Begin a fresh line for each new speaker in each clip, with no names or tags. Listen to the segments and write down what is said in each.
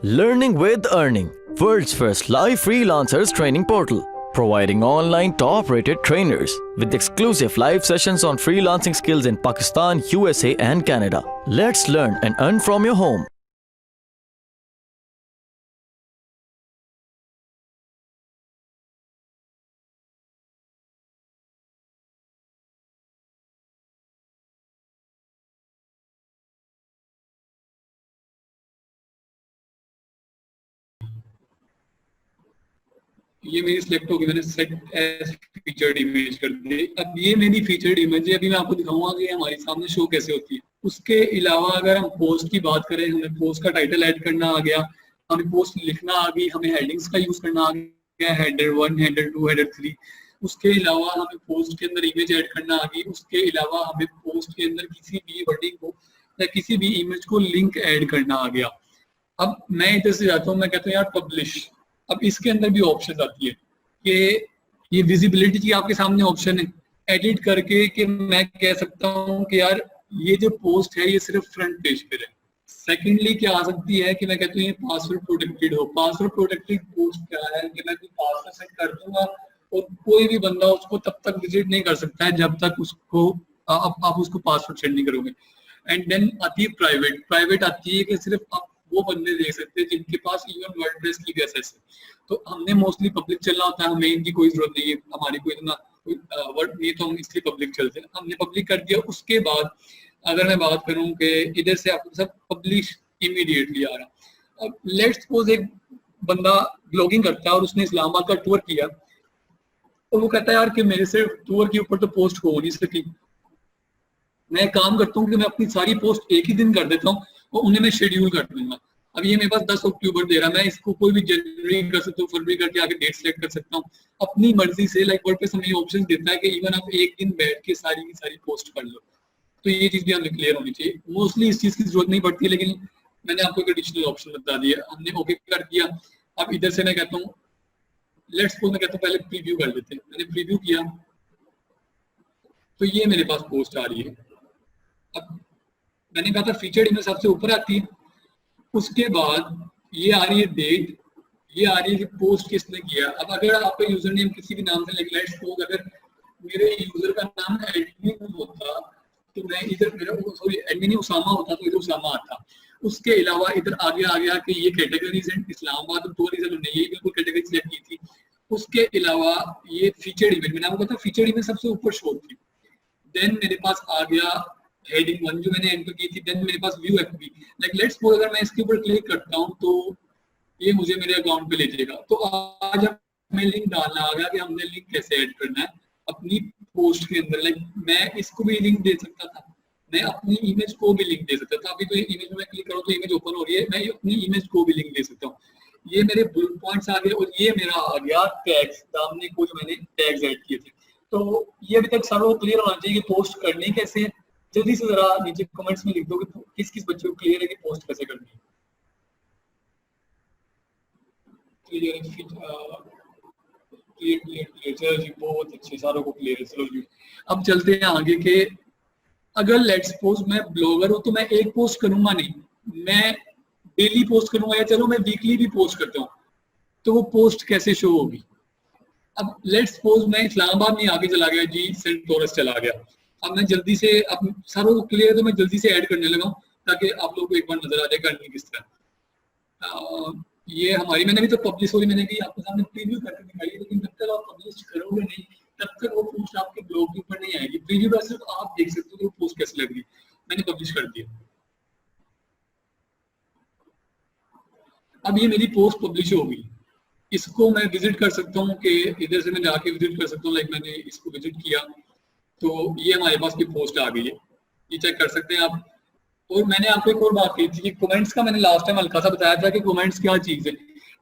Learning with Earning, world's first live freelancers training portal, providing online top-rated trainers with exclusive live sessions on freelancing skills in Pakistan, USA and Canada. Let's learn and earn from your home.
ये मेरी select होगी, मैंने set as featured image कर दी। अब ये मेरी featured image है, अभी मैं आपको दिखाऊंगा कि हमारे सामने शो कैसे होती है। उसके अलावा अगर हम पोस्ट की बात करें, हमें पोस्ट का टाइटल ऐड करना आ गया, हमें पोस्ट लिखना आ गई, हमें हेडिंग्स का यूज करना आ गया, हेडर 1, हेडर 2, हेडर 3। उसके अलावा हमें पोस्ट के अंदर इमेज ऐड करना आ गई। उसके अलावा हमें पोस्ट के अंदर किसी भी वर्डिंग को या किसी भी इमेज को लिंक ऐड करना आ गया। अब मैं इधर से जाता हूँ, मैं कहता हूँ यार पब्लिश। अब इसके अंदर भी ऑप्शन आती है कि ये विजिबिलिटी की आपके सामने ऑप्शन है एडिट करके, कि मैं कह सकता हूँ कि यार ये जो पोस्ट है ये सिर्फ फ्रंट पेज पे है। सेकेंडली क्या आ सकती है कि मैं कहता हूँ ये पासवर्ड प्रोटेक्टेड हो। पासवर्ड प्रोटेक्टेड पोस्ट क्या है कि मैं पासवर्ड सेट कर दूंगा और कोई भी बंदा उसको तब तक विजिट नहीं कर सकता है जब तक उसको आप उसको पासवर्ड सेट नहीं करोगे। एंड देन आती है प्राइवेट। प्राइवेट आती है कि सिर्फ आप वो बंदे देख सकते हैं जिनके पास इवन वर्डप्रेस की भी एक्सेस है। तो हमने मोस्टली पब्लिक चलना होता है, हमें इनकी कोई जरूरत नहीं है, हमारी कोई इतना वर्ड नहीं, तो हम इसलिए पब्लिक चलते हैं। हमने पब्लिक कर दिया। उसके बाद अगर मैं बात करूं कि इधर से आपको सब पब्लिश इमीडिएटली आ रहा। अब लेट्स सपोज एक बंदा ब्लॉगिंग करता है और उसने इस्लामाबाद का टूर किया और वो कहता है यार कि मेरे सिर्फ टूर के ऊपर तो पोस्ट हो नहीं सकी। मैं काम करता हूँ कि मैं अपनी सारी पोस्ट एक ही दिन कर देता हूँ और उन्हें मैं शेड्यूल कर दूंगा। अब ये मेरे पास 10 अक्टूबर दे रहा है, मैं इसको कोई भी जनवरी कर सकता हूँ, फरवरी करके आगे डेट सेलेक्ट कर सकता हूँ अपनी मर्जी से। लाइक वर्डप्रेस हमें ऑप्शन देता है कि इवन आप एक दिन बैठ के सारी की सारी पोस्ट कर लो। तो ये चीज भी हमें क्लियर होनी चाहिए। मोस्टली इस चीज की जरूरत नहीं पड़ती, लेकिन मैंने आपको एक एडिशनल ऑप्शन बता दिया। हमने ओके कर दिया। अब इधर से मैं कहता हूँ लेट्स सपोज, मैं कहता हूँ पहले प्रीव्यू कर लेते हैं। मैंने प्रीव्यू किया तो ये मेरे पास पोस्ट आ रही है। अब मैंने कहा था फीचर्ड इमेज सबसे ऊपर आती है, उसके बाद ये आ रही है डेट, ये आ रही है कि पोस्ट किसने किया। अब अगर आपका यूजर नेम किसी भी नाम से, लेट सपोज अगर मेरे यूजर का नाम एडमिन होता तो मैं इधर मेरा सॉरी एडमिन उसामा होता तो इधर उसामा आता। उसके अलावा इधर आगे आ गया कि ये कैटेगरीज है इस्लामाबाद और टूरिज्म ने ये बिल्कुल कैटेगरी सिलेक्ट की थी। उसके अलावा ये फीचर्ड इमेज, मैंने आपको बताया फीचर्ड इमेज सबसे ऊपर शो थी। देन मेरे पास आ गया हेडिंग 1 जो मैंने एंटर की थी। देन मेरे पास view FB. Like let's suppose अगर मैं इसके ऊपर क्लिक करता हूं तो ये मुझे मेरे अकाउंट पे ले जाएगा। तो आज हमें लिंक डालना आ गया कि हमने लिंक कैसे ऐड करना है अपनी पोस्ट के अंदर। लाइक मैं इसको भी लिंक दे सकता था, मैं अपनी इमेज को भी लिंक दे सकता था। अभी तो इमेज में क्लिक करूँ तो इमेज ओपन हो रही है, मैं अपनी इमेज को भी लिंक दे सकता हूँ। ये मेरे बुलेट पॉइंट्स आ गए और ये मेरा आ गया टैग्स, सामने को जो मैंने टैग्स ऐड किए थे। तो ये अभी तक सबको क्लियर होना चाहिए कि पोस्ट करनी कैसे है। जल्दी से जरा नीचे कमेंट्स में लिख दो कि किस किस बच्चे को क्लियर है कि पोस्ट कैसे करनी है। क्लियर क्लियर क्लियर क्लियर, चलो जी बहुत अच्छे, सारों को क्लियर है। चलो जी अब चलते हैं आगे के अगर लेट्स सपोज मैं ब्लॉगर हूं तो मैं एक पोस्ट करूंगा नहीं, मैं डेली पोस्ट करूंगा या चलो मैं वीकली भी पोस्ट करता हूँ, तो वो पोस्ट कैसे शो होगी। अब लेट्स सपोज मैं इस्लामाबाद में आगे चला गया जी, सेंट टॉरस चला गया। अब मैं जल्दी से, अब सारों को क्लियर है तो मैं जल्दी से ऐड करने लगा ताकि आप लोग को एक बार नजर आ जाए करनी किस तरह। ये हमारी मैंने भी तो पब्लिश हो रही, मैंने भी आपके सामने प्रीव्यू करके दिखाई, लेकिन जब तक आप पब्लिश करोगे नहीं तब तक वो पोस्ट आपके ब्लॉग के ऊपर नहीं आएगी। प्रीव्यू का सिर्फ आप देख सकते हो कि वो पोस्ट कैसे लग रही। मैंने पब्लिश कर दिया। अब ये मेरी पोस्ट पब्लिश हो गई। इसको मैं विजिट कर सकता हूँ कि इधर से मैं जाके विजिट कर सकता हूँ। लाइक मैंने इसको विजिट किया तो ये हमारे पास की पोस्ट आ गई है, ये चेक कर सकते हैं आप। और मैंने आपको एक और बात कही थी कि कमेंट्स का मैंने लास्ट टाइम हल्का सा बताया था कि कमेंट्स क्या चीज है।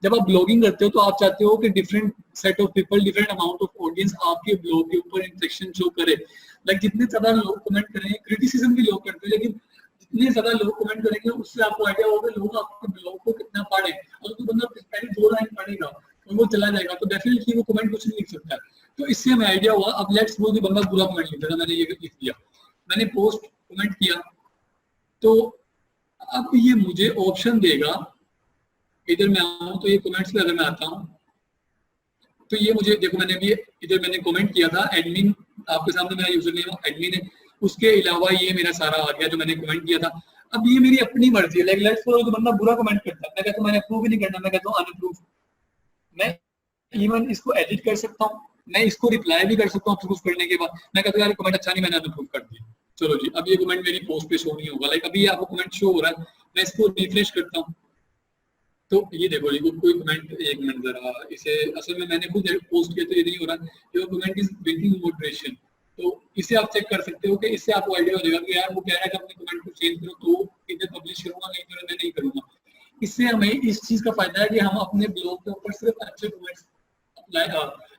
जब आप ब्लॉगिंग करते हो तो आप चाहते हो कि different set of people, different amount of audience आपके ब्लॉग के ऊपर इंटरेक्शन शो करे। लाइक जितने ज्यादा लोग कमेंट करेंगे, क्रिटिसिज्म भी लोग करते हैं, लेकिन जितने ज्यादा लोग कमेंट करेंगे उससे आपको आइडिया होगा लोग आपके ब्लॉग को कितना पढ़े। अगर तो बंदा पहले 2 लाइन पढ़ेगा और वो चला जाएगा तो डेफिनेटली वो कमेंट कुछ नहीं लिख सकता है। तो इससे हमें आइडिया हुआ। अब लेट्स सपोज बंदा बुरा कमेंट लिख रहा, मैंने ये लिख दिया, मैंने पोस्ट कमेंट किया, तो अब ये मुझे ऑप्शन देगा इधर मैं आऊँ तो ये कमेंट्स पे अगर मैं आता हूँ तो ये मुझे देखो, मैंने अभी इधर मैंने कमेंट किया था एडमिन, आपके सामने मेरा यूजर नेम एडमिन है, उसके अलावा ये मेरा सारा आ गया जो मैंने कमेंट किया था। अब ये मेरी अपनी मर्जी है, लाइक लेट्स सपोज तो बंदा बुरा कमेंट करता है, मैं कहता हूँ मैंने अप्रूव ही नहीं करना, मैं कहता हूँ अनअप्रूव। मैं इवन इसको एडिट कर सकता हूँ, मैं इसको रिप्लाई भी कर सकता हूँ अप्रूव करने के बाद। मैं कहता हूँ यार कमेंट अच्छा नहीं, मैंने अनअप्रूव कर दिया, चलो जी अब ये कमेंट मेरी पोस्ट पे शो नहीं होगा। लाइक अभी आपको कमेंट शो हो रहा है, मैं इसको रिफ्रेश करता हूँ तो ये देखो, ये कोई कमेंट, एक मिनट जरा इसे, असल में मैंने खुद पोस्ट किया तो ये नहीं हो रहा, ये कमेंट इज ब्रेकिंग मॉडरेशन। तो इसे आप चेक कर सकते हो कि इससे आपको आइडिया हो जाएगा कि यार वो कह रहा है कि अपने कमेंट को चेंज करो तो इधर पब्लिश करूंगा, नहीं तो मैं नहीं करूंगा। इससे हमें इस चीज का फायदा है कि हम अपने ब्लॉग के ऊपर सिर्फ अच्छे कमेंट्स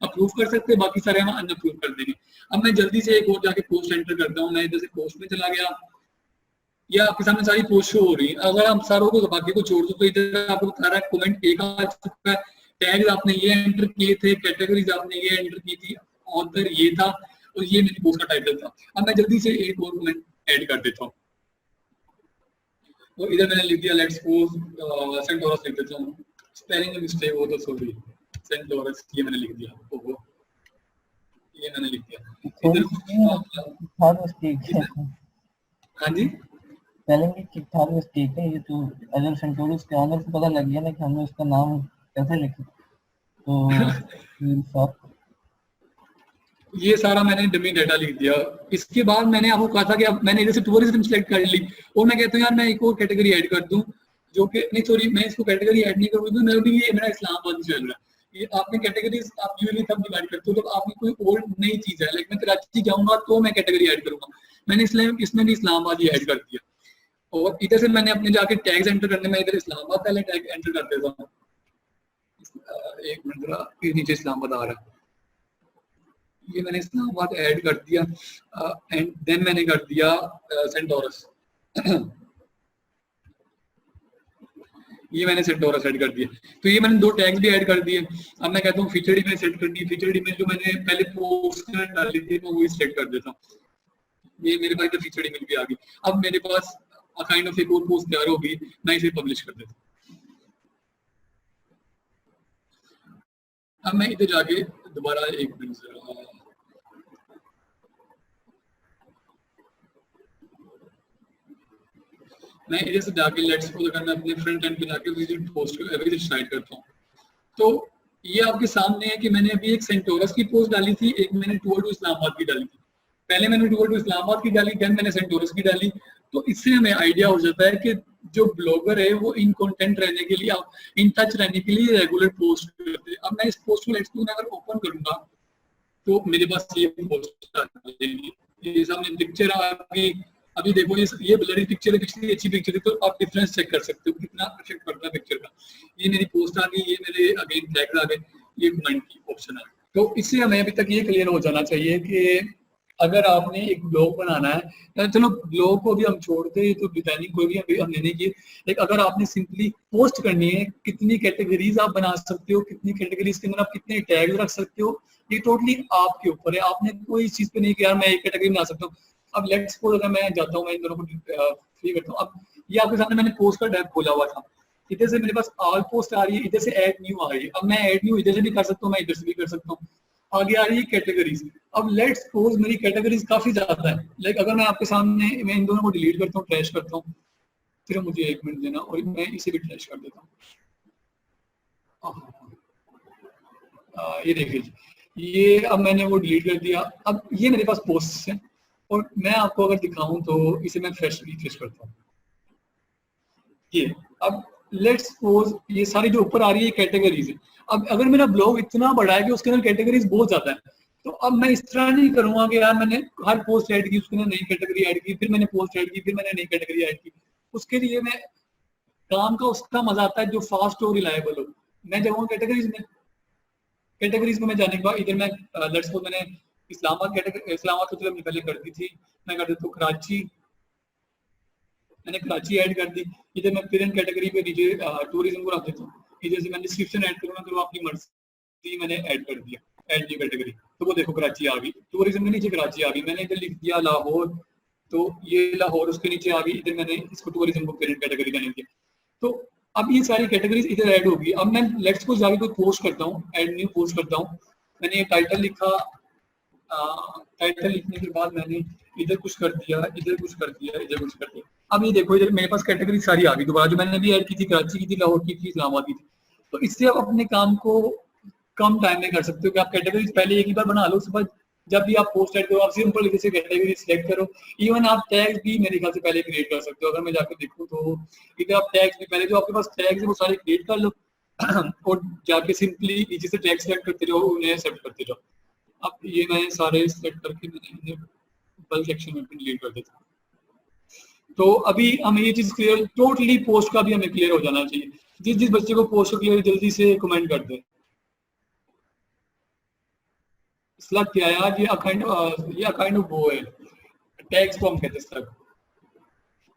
अप्रूव कर सकते हैं, बाकी सारे हम अनअप्रूव कर देंगे। अब मैं जल्दी से एक और जाके पोस्ट एंटर करता हूँ, मैं इधर से पोस्ट में चला गया, या आपके सामने सारी पोस्ट शो हो रही है। अगर हम सारों को बाकी को छोड़ दो तो इधर आपको बता रहा है कमेंट एक आ चुका है, टैग्स आपने ये एंटर किए थे, कैटेगरीज आपने ये एंटर की थी, ऑथर ये था और ये मेरी पोस्ट का टाइटल था। अब मैं जल्दी से एक और कमेंट ऐड कर देता हूँ, तो इधर मैंने लिख दिया लेट्स सपोज सेंटोरस लिख देता हूँ, स्पेलिंग में मिस्टेक हो तो सॉरी, सेंटोरस ये मैंने लिख दिया, ओहो ये मैंने लिख दिया इधर। हाँ जी
स्पेलिंग की ठीक ठाक मिस्टेक है, ये तो अगर सेंटोरस के ऑनर को पता लग गया ना कि हमने उसका नाम कैसे लिखा तो
ये सारा मैंने डमी डाटा लिख दिया। इसके बाद मैंने आपको कहा था कि अब मैंने इधर से टूरिज्म सेलेक्ट कर ली और मैं कहता हूँ यार मैं एक और कैटेगरी ऐड कर दूं, जो कि नहीं सॉरी मैं इसको कैटेगरी ऐड नहीं करूंगा, मैं भी ये मेरा इस्लामाबाद चल रहा है। ये आपने कैटेगरीज आप यूजुअली तब डिवाइड करते हो जब आपकी कोई और नई चीज है, लाइक मैं कराची जाऊंगा तो मैं कैटेगरी ऐड करूंगा, मैंने इसलिए इसमें भी इस्लामाबाद ही ऐड कर दिया। और इधर से मैंने अपने जाके टैग्स एंटर करने में इधर इस्लामाबाद पहले टैग एंटर कर देता हूँ, एक मिनट जरा नीचे इस्लामाबाद आ रहा है, ये मैंने इस्लामाबाद ऐड कर दिया एंड देन मैंने कर दिया सेंटोरस ये मैंने सेंटोरस ऐड कर दिया। तो ये मैंने दो टैग्स भी ऐड कर दिए। अब मैं कहता हूँ फीचर्ड इमेज सेट करनी है, फीचर्ड इमेज जो मैंने पहले पोस्ट डाली थी मैं वही सेलेक्ट कर देता हूँ, ये मेरे पास फीचर्ड इमेज भी आ गई। अब मेरे पास काइंड ऑफ एक और पोस्ट तैयार होगी, मैं इसे पब्लिश कर देता हूँ। अब मैं इधर जाके दोबारा एक मिनट मैं इधर से जाके लेट्स सपोज अगर मैं अपने फ्रंट एंड पे जाके विजिट पोस्ट विजिट साइट करता हूँ तो ये आपके सामने है कि मैंने अभी एक सेंटोरस की पोस्ट डाली थी, एक मैंने टूअर्ड टू इस्लामाबाद की डाली थी। पहले मैंने टूअर्ड टू इस्लामाबाद की डाली, देन मैंने सेंटोरस की डाली। तो इससे हमें आइडिया हो जाता है कि जो ब्लॉगर है वो इन कंटेंट रहने के लिए, इन टच रहने के लिए रेगुलर पोस्ट करते हैं। अब मैं इस पोस्ट को लेट्स सपोज अगर ओपन करूंगा तो मेरे पास ये पोस्ट आ जाएगी, ये सामने पिक्चर आ गई। अभी देखो ये ब्लरी पिक्चर है, पिछली अच्छी पिक्चर है, तो आप डिफरेंस चेक कर सकते हो कितना इफेक्ट पड़ता है पिक्चर का। ये मेरी पोस्ट आ गई, ये मेरे अगेन टैग आ गए, ये कमेंट की ऑप्शन है। तो इससे हमें अभी तक ये क्लियर हो जाना चाहिए कि अगर आपने एक ब्लॉग बनाना है, चलो ब्लॉग को भी हम छोड़ते हैं तो डिजाइनिंग को भी हमने नहीं की, लेकिन अगर आपने सिंपली पोस्ट करनी है, कितनी कैटेगरीज आप बना सकते हो, कितनी कैटेगरीज के अंदर आप कितने टैग रख सकते हो, ये टोटली आपके ऊपर है। आपने कोई चीज पे नहीं किया मैं एक कैटेगरी बना सकता हूँ। अब लेट्स सपोज अगर मैं जाता हूँ, मैं इन दोनों को फ्री करता हूँ। अब ये आपके सामने मैंने पोस्ट का टैब खोला हुआ था, इधर से मेरे पास ऑल पोस्ट आ रही है, इधर से ऐड न्यू आ रही है। अब मैं ऐड न्यू इधर से भी कर सकता हूँ, मैं इधर से भी कर सकता हूँ। आगे आ रही है कैटेगरीज। अब लेट्स सपोज मेरी कैटेगरीज काफी ज्यादा है, लाइक अगर मैं आपके सामने मैं इन दोनों को डिलीट करता हूँ, ट्रैश करता हूँ, फिर मुझे एक मिनट देना और मैं इसे भी ट्रैश कर देता हूँ। ये देखिए ये अब मैंने वो डिलीट कर दिया। अब ये मेरे पास पोस्ट है और मैं आपको अगर दिखाऊं तो इसे मैं फ्रेश रिफ्रेश करता हूँ। ये अब लेट्स सपोज ये सारी जो ऊपर आ रही है कैटेगरीज है। अब अगर मेरा ब्लॉग इतना बड़ा है कि उसके अंदर कैटेगरीज बहुत ज्यादा है, तो अब मैं इस तरह नहीं करूंगा कि यार मैंने हर पोस्ट ऐड की, उसके अंदर नई कैटेगरी ऐड की, फिर मैंने पोस्ट ऐड की, फिर मैंने नई कैटेगरी ऐड की। उसके लिए मैं काम का उसका मजा आता है जो फास्ट और रिलायबल हो। मैं जाऊंगा कैटेगरीज में, कैटेगरीज में मैं जाने के बाद इधर मैं लेट्स सपोज मैंने इस्लामाबाद को तो पहले कर दी थी, मैं कर देता हूँ कराची, मैंने कराची ऐड कर दी। इधर मैं फिर कैटेगरी पे नीचे टूरिज्म को रख देता हूँ, इधर से मैं डिस्क्रिप्शन ऐड करूंगा तो अपनी मर्जी मैंने ऐड कर दिया, ऐड न्यू कैटेगरी। तो वो देखो कराची आ गई, टूरिज्म के नीचे कराची आ गई। मैंने इधर लिख दिया लाहौर, तो ये लाहौर उसके नीचे आ गई, इधर मैंने इसको टूरिज्म को पेरेंट कैटेगरी का नेम दिया। तो अब ये सारी कैटेगरीज इधर ऐड होगी। अब मैं लेट्स को जाके कोई पोस्ट करता हूँ, ऐड न्यू पोस्ट करता हूँ, मैंने ये टाइटल लिखा, टाइटल लिखने के बाद मैंने इधर कुछ कर दिया, इधर कुछ कर दिया, इधर कुछ कर दिया। अब ये देखो इधर मेरे पास कैटेगरी सारी आ गई दोबारा, जो मैंने भी ऐड की थी, कराची की थी, लाहौर की थी, इस्लामाबाद की थी। तो इससे आप अपने काम को कम टाइम में कर सकते हो कि आप कैटेगरीज पहले एक ही बार बना लो, उसके बाद जब भी आप पोस्ट ऐड करो आप सिंपल जैसे कैटेगरी सिलेक्ट करो। इवन आप टैग्स भी मेरे ख्याल से पहले क्रिएट कर सकते हो। अगर मैं जाकर देखूँ तो इधर आप टैग्स भी पहले जो आपके पास टैग्स है वो सारे क्रिएट कर लो और जाके सिंपली नीचे से टैग सेलेक्ट करते रहो, उन्हें सेट करते जाओ। अब ये मैं सारे सेट करके मैंने बल्क सेक्शन में डिलीट कर देता हूँ। तो अभी हमें ये चीज क्लियर, टोटली पोस्ट का भी हमें क्लियर हो जाना चाहिए। जिस जिस बच्चे को पोस्ट क्लियर, जल्दी से कमेंट कर दे। स्लग क्या है यार, ये अकाइंड ऑफ वो है, टैग्स को हम कहते हैं slug.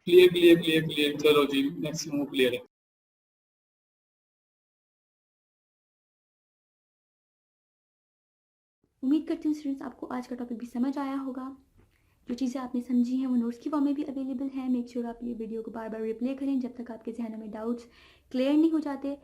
Clear clear clear clear, चलो जी मैक्सिमम क्लियर है।
उम्मीद करती हूँ स्टूडेंट्स आपको आज का टॉपिक भी समझ आया होगा। जो चीज़ें आपने समझी हैं वो नोट्स की फॉर्म में भी अवेलेबल है। मेक श्योर आप ये वीडियो को बार बार रिप्ले करें जब तक आपके जहनों में डाउट्स क्लियर नहीं हो जाते।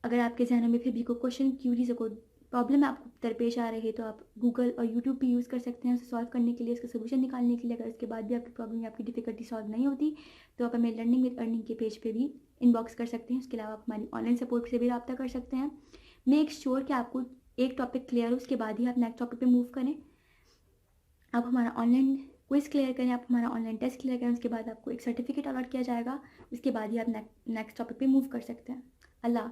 अगर आपके जहनों में फिर भी कोई क्वेश्चन, क्यूरीज, कोई प्रॉब्लम आपको दरपेश आ रही है तो आप गूगल और यूट्यूब भी यूज़ कर सकते हैं उसे सॉल्व करने के लिए, उसका सोल्यूशन निकालने के लिए। अगर उसके बाद भी आपकी प्रॉब्लम या आपकी डिफिकल्टी सॉल्व नहीं होती तो आप हमें लर्निंग विद अर्निंग के पेज पे भी इनबॉक्स कर सकते हैं। उसके अलावा आप हमारी ऑनलाइन सपोर्ट से भी रब्ता कर सकते हैं। मेक श्योर कि आपको एक टॉपिक क्लियर हो, उसके बाद ही आप नेक्स्ट टॉपिक पे मूव करें। आप हमारा ऑनलाइन क्विज क्लियर करें, आप हमारा ऑनलाइन टेस्ट क्लियर करें, उसके बाद आपको एक सर्टिफिकेट अलॉट किया जाएगा। उसके बाद ही आप नेक्स्ट टॉपिक पे मूव कर सकते हैं। अल्लाह।